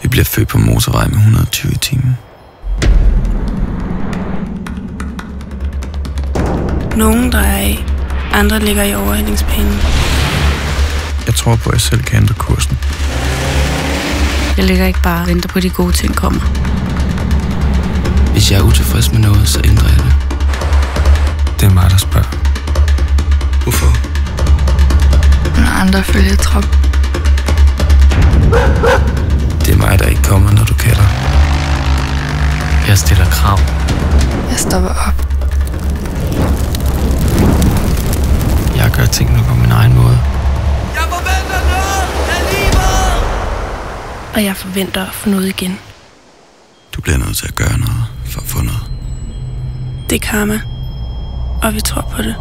Vi bliver født på motorvej med 120 i timen. Nogle drejer af, andre ligger i overhældingsbanen. Jeg tror på, at jeg selv kan ændre kursen. Jeg ligger ikke bare og venter på, at de gode ting kommer. Hvis jeg er utilfreds med noget, så ændrer jeg det. Det er mig, der spørger. Hvorfor? Når andre følger trop. Det er mig, der ikke kommer, når du kalder. Jeg stiller krav. Jeg stopper op. Jeg gør tingene på min egen måde. Jeg forventer noget af livet! Og jeg forventer at få noget igen. Du bliver nødt til at gøre noget for at få noget. Det er karma, og vi tror på det.